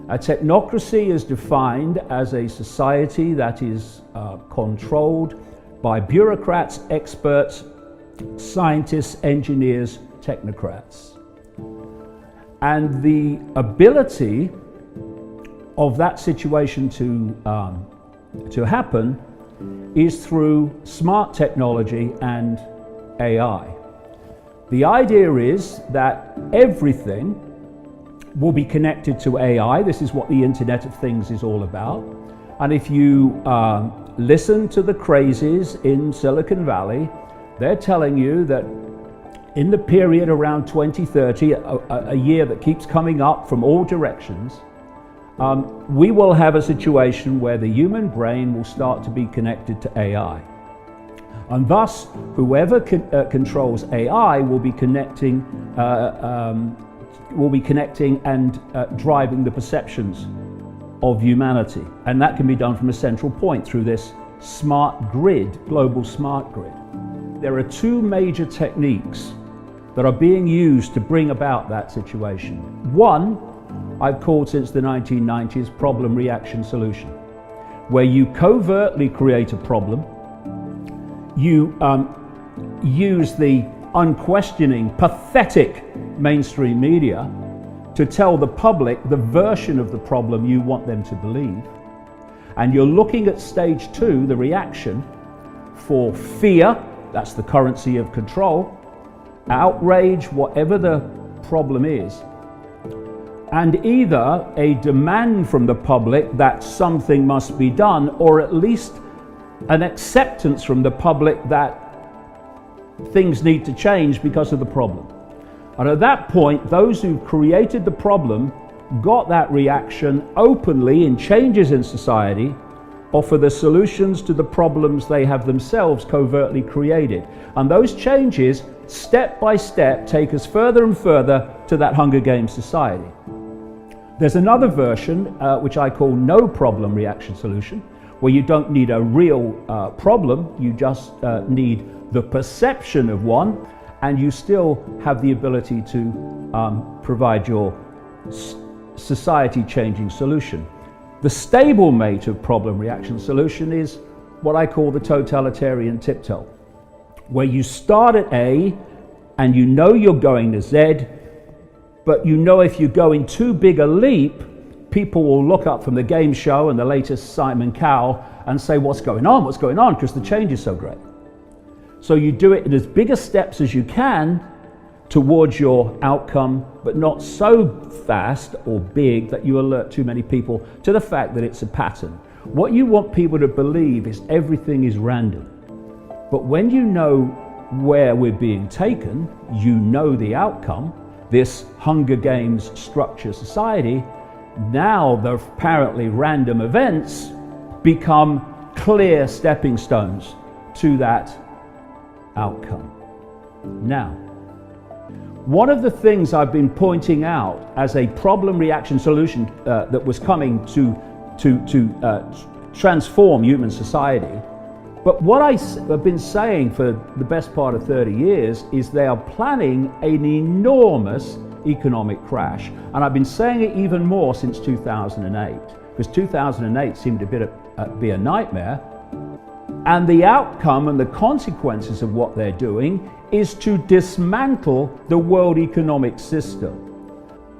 A technocracy is defined as a society that is controlled by bureaucrats, experts, scientists, engineers, technocrats. And the ability of that situation to happen is through smart technology and AI. The idea is that everything will be connected to AI. This is what the Internet of Things is all about. And if you listen to the crazies in Silicon Valley, they're telling you that in the period around 2030, a year that keeps coming up from all directions, we will have a situation where the human brain will start to be connected to AI. And thus, whoever controls AI will be connecting and driving the perceptions of humanity. And that can be done from a central point through this smart grid, global smart grid. There are two major techniques that are being used to bring about that situation. One, I've called since the 1990s problem, reaction, solution, where you covertly create a problem, you use the unquestioning, pathetic mainstream media to tell the public the version of the problem you want them to believe. And you're looking at stage two, the reaction, for fear, that's the currency of control, outrage, whatever the problem is, and either a demand from the public that something must be done, or at least an acceptance from the public that things need to change because of the problem. And at that point, those who created the problem got that reaction openly in changes in society, offer the solutions to the problems they have themselves covertly created. And those changes, step by step, take us further and further to that Hunger Games society. There's another version, which I call no problem reaction solution, where you don't need a real problem, you just need the perception of one, and you still have the ability to provide your society-changing solution. The stable mate of problem reaction solution is what I call the totalitarian tiptoe, where you start at A and you know you're going to Z, but you know if you're going too big a leap, people will look up from the game show and the latest Simon Cowell and say, what's going on, because the change is so great. So you do it in as big a steps as you can towards your outcome, but not so fast or big that you alert too many people to the fact that it's a pattern. What you want people to believe is everything is random. But when you know where we're being taken, you know the outcome, this Hunger Games structure society, now the apparently random events become clear stepping stones to that outcome. Now, one of the things I've been pointing out as a problem reaction solution that was coming to transform human society, but what I've been saying for the best part of 30 years is they are planning an enormous economic crash. And I've been saying it even more since 2008, because 2008 seemed to be a nightmare. And the outcome and the consequences of what they're doing is to dismantle the world economic system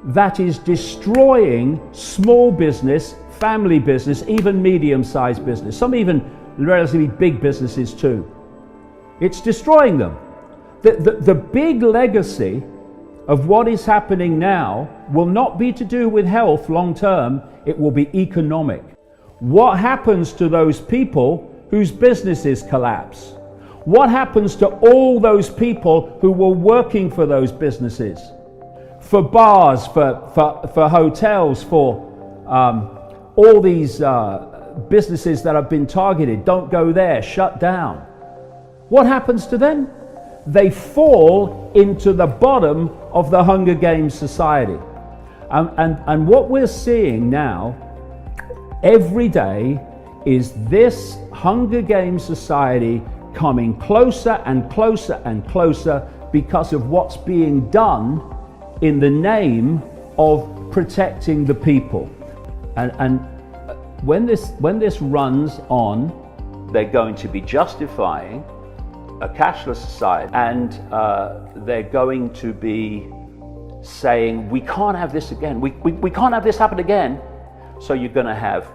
that is destroying small business, family business, even medium-sized business, some even relatively big businesses too. It's destroying them. The big legacy of what is happening now will not be to do with health long term, it will be economic. What happens to those people whose businesses collapse? What happens to all those people who were working for those businesses? For bars, for hotels, for all these businesses that have been targeted, don't go there, shut down. What happens to them? They fall into the bottom of the Hunger Games society. And what we're seeing now, every day, is this Hunger Games society coming closer and closer and closer because of what's being done in the name of protecting the people. And when this runs on, they're going to be justifying a cashless society, and they're going to be saying, we can't have this again, we can't have this happen again. So you're going to have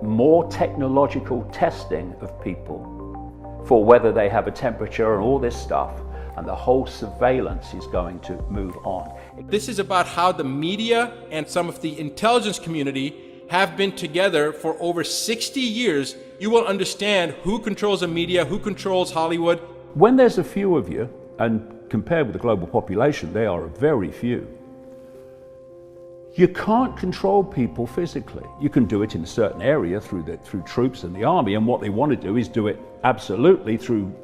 more technological testing of people for whether they have a temperature and all this stuff, and the whole surveillance is going to move on. This is about how the media and some of the intelligence community have been together for over 60 years. You will understand who controls the media, who controls Hollywood. When there's a few of you, and compared with the global population, they are very few, you can't control people physically. You can do it in a certain area through troops and the army, and what they want to do is do it absolutely through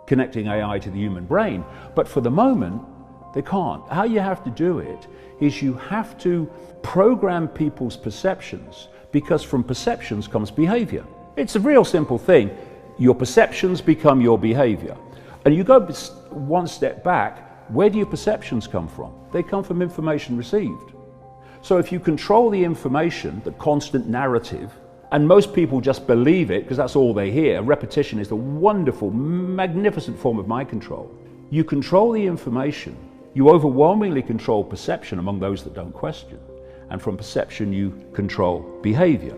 connecting AI to the human brain. But for the moment, they can't. How you have to do it is you have to program people's perceptions, because from perceptions comes behavior. It's a real simple thing. Your perceptions become your behavior. And you go one step back, where do your perceptions come from? They come from information received. So if you control the information, the constant narrative, and most people just believe it because that's all they hear. Repetition is the wonderful, magnificent form of mind control. You control the information, you overwhelmingly control perception among those that don't question. And from perception, you control behavior.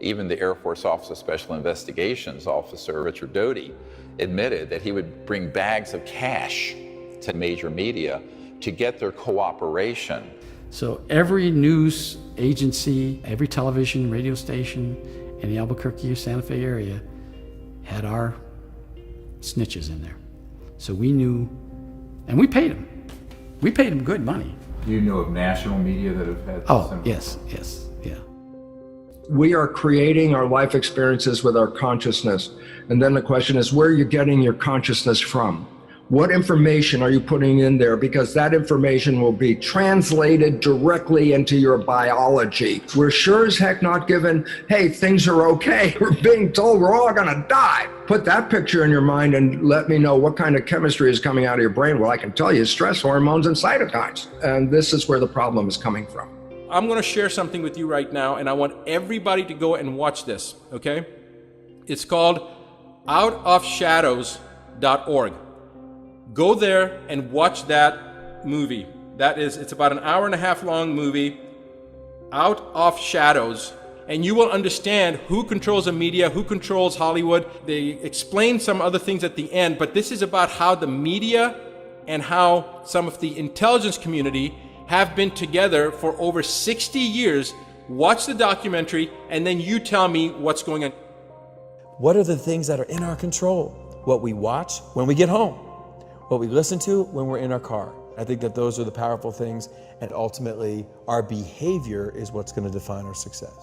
Even the Air Force Office of Special Investigations officer, Richard Doty, admitted that he would bring bags of cash to major media to get their cooperation. So every news agency, every television, radio station in the Albuquerque or Santa Fe area had our snitches in there. So we knew, and we paid them. We paid them good money. Do you know of national media that have had similar? Yes, yeah. We are creating our life experiences with our consciousness. And then the question is, where are you getting your consciousness from? What information are you putting in there? Because that information will be translated directly into your biology. We're sure as heck not given, hey, things are okay. We're being told we're all gonna die. Put that picture in your mind and let me know what kind of chemistry is coming out of your brain. Well, I can tell you, stress hormones and cytokines. And this is where the problem is coming from. I'm going to share something with you right now, and I want everybody to go and watch this, okay? It's called outofshadows.org. Go there and watch that movie. It's about an hour-and-a-half long movie, Out of Shadows, and you will understand who controls the media, who controls Hollywood. They explain some other things at the end, but this is about how the media and how some of the intelligence community have been together for over 60 years. Watch the documentary, and then you tell me what's going on. What are the things that are in our control? What we watch when we get home, what we listen to when we're in our car. I think that those are the powerful things, and ultimately our behavior is what's going to define our success.